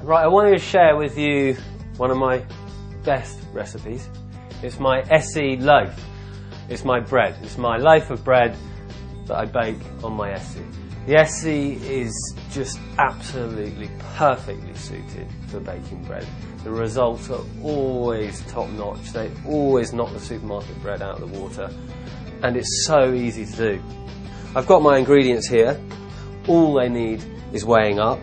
Right, I wanted to share with you one of my best recipes. It's my ESSE loaf. It's my bread. It's my loaf of bread that I bake on my ESSE. The ESSE is just absolutely perfectly suited for baking bread. The results are always top notch. They always knock the supermarket bread out of the water, and it's so easy to do. I've got my ingredients here. All they need is weighing up.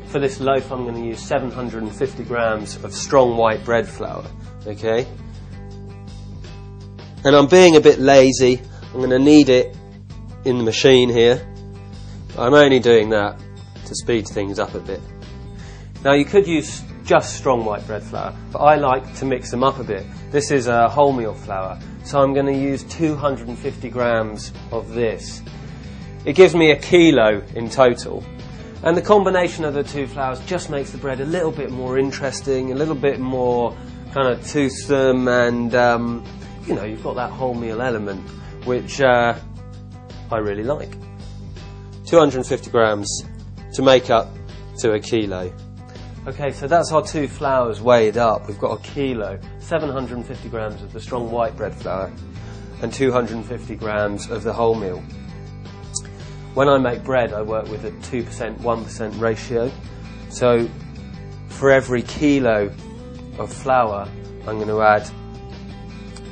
For this loaf I'm going to use 750 grams of strong white bread flour, okay? And I'm being a bit lazy. I'm going to knead it in the machine here. I'm only doing that to speed things up a bit. Now you could use just strong white bread flour, but I like to mix them up a bit. This is a wholemeal flour, so I'm going to use 250 grams of this. It gives me 1 kilo in total. And the combination of the two flours just makes the bread a little bit more interesting, a little bit more kind of toothsome, and you know, you've got that wholemeal element, which I really like. 250 grams to make up to 1 kilo. Okay, so that's our two flours weighed up. We've got 1 kilo, 750 grams of the strong white bread flour, and 250 grams of the wholemeal. When I make bread, I work with a 2%, 1% ratio. So for every kilo of flour, I'm going to add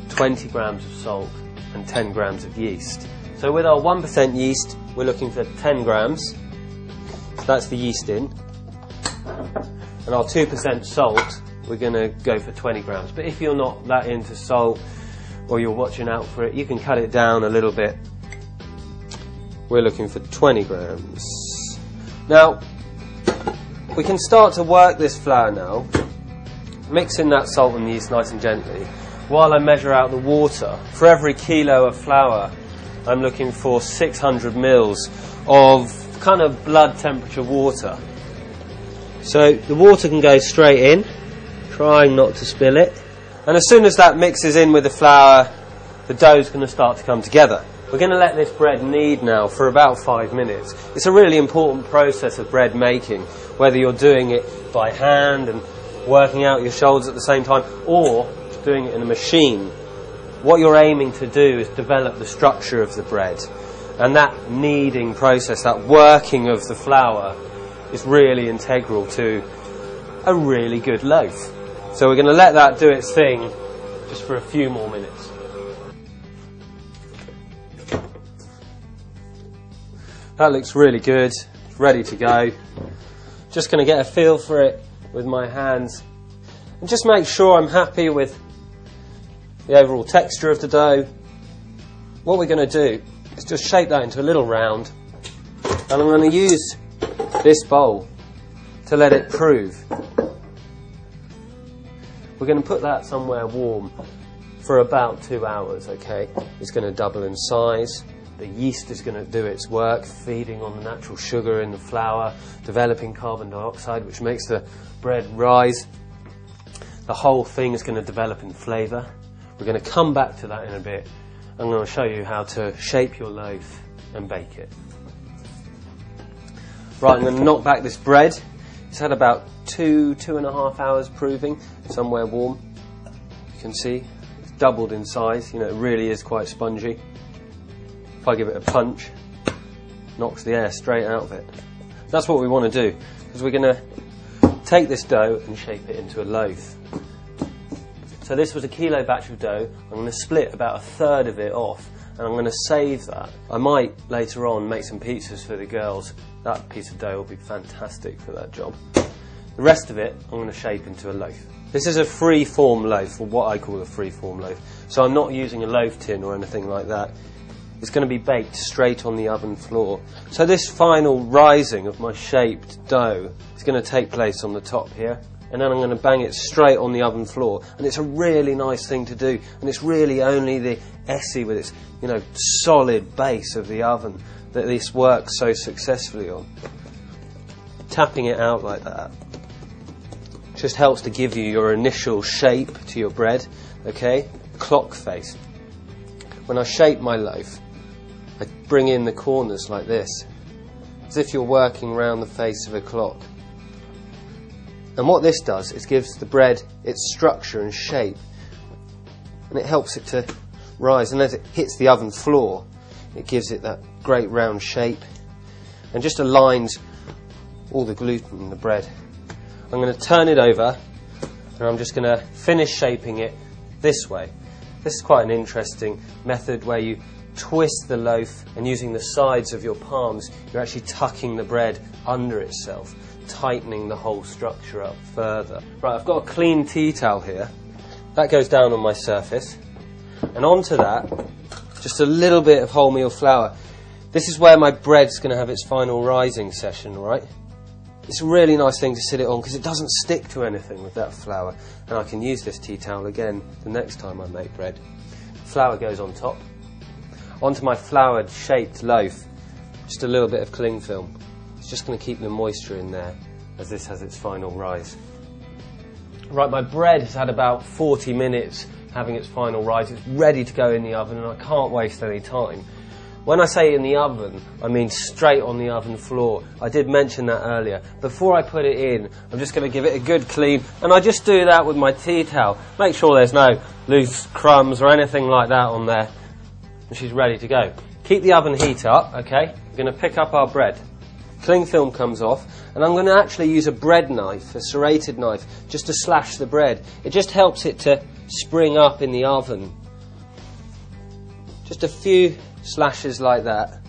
20 grams of salt and 10 grams of yeast. So with our 1% yeast, we're looking for 10 grams. So that's the yeast in. And our 2% salt, we're going to go for 20 grams. But if you're not that into salt, or you're watching out for it, you can cut it down a little bit. We're looking for 20 grams. Now, we can start to work this flour now, mixing that salt and yeast nice and gently, while I measure out the water. For every kilo of flour, I'm looking for 600 mils of kind of blood temperature water. So the water can go straight in, trying not to spill it. And as soon as that mixes in with the flour, the dough's going to start to come together. We're going to let this bread knead now for about 5 minutes. It's a really important process of bread making, whether you're doing it by hand and working out your shoulders at the same time, or doing it in a machine. What you're aiming to do is develop the structure of the bread. And that kneading process, that working of the flour, is really integral to a really good loaf. So we're going to let that do its thing just for a few more minutes. That looks really good, ready to go. Just going to get a feel for it with my hands and just make sure I'm happy with the overall texture of the dough. What we're going to do is just shape that into a little round, and I'm going to use this bowl to let it prove. We're going to put that somewhere warm for about 2 hours, okay? It's going to double in size. The yeast is going to do its work, feeding on the natural sugar in the flour, developing carbon dioxide, which makes the bread rise. The whole thing is going to develop in flavour. We're going to come back to that in a bit. I'm going to show you how to shape your loaf and bake it. Right, I'm going to knock back this bread. It's had about 2.5 hours proving, somewhere warm. You can see it's doubled in size. You know, it really is quite spongy. If I give it a punch, knocks the air straight out of it. That's what we want to do, because we're going to take this dough and shape it into a loaf. So this was a kilo batch of dough. I'm going to split about 1/3 of it off, and I'm going to save that. I might later on make some pizzas for the girls. That piece of dough will be fantastic for that job. The rest of it I'm going to shape into a loaf. This is a free-form loaf, or what I call a free-form loaf. So I'm not using a loaf tin or anything like that. It's going to be baked straight on the oven floor. So this final rising of my shaped dough is going to take place on the top here, and then I'm going to bang it straight on the oven floor. And it's a really nice thing to do, and it's really only the ESSE with its, you know, solid base of the oven that this works so successfully on. Tapping it out like that just helps to give you your initial shape to your bread, okay? Clock face. When I shape my loaf, I bring in the corners like this, as if you're working around the face of a clock. And what this does is gives the bread its structure and shape, and it helps it to rise, and as it hits the oven floor it gives it that great round shape and just aligns all the gluten in the bread. I'm going to turn it over and I'm just going to finish shaping it this way. This is quite an interesting method where you twist the loaf, and using the sides of your palms you're actually tucking the bread under itself, tightening the whole structure up further. Right, I've got a clean tea towel here. That goes down on my surface, and onto that just a little bit of wholemeal flour. This is where my bread's going to have its final rising session, right? It's a really nice thing to sit it on because it doesn't stick to anything with that flour, and I can use this tea towel again the next time I make bread. Flour goes on top. Onto my floured shaped loaf, just a little bit of cling film. It's just going to keep the moisture in there as this has its final rise. Right, my bread has had about 40 minutes having its final rise. It's ready to go in the oven and I can't waste any time. When I say in the oven, I mean straight on the oven floor. I did mention that earlier. Before I put it in, I'm just going to give it a good clean, and I just do that with my tea towel. Make sure there's no loose crumbs or anything like that on there. And she's ready to go. Keep the oven heat up, okay? We're going to pick up our bread. Cling film comes off, and I'm going to actually use a bread knife, a serrated knife, just to slash the bread. It just helps it to spring up in the oven. Just a few slashes like that.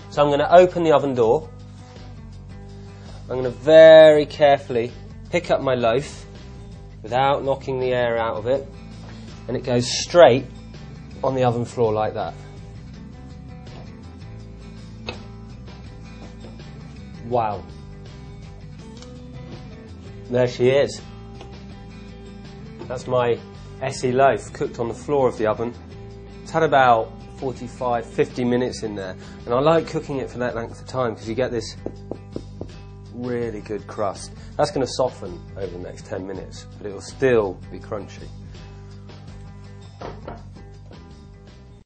So I'm going to open the oven door. I'm going to very carefully pick up my loaf without knocking the air out of it, and it goes straight on the oven floor like that. Wow. There she is. That's my ESSE loaf cooked on the floor of the oven. It's had about 45, 50 minutes in there, and I like cooking it for that length of time because you get this really good crust. That's going to soften over the next 10 minutes, but it will still be crunchy.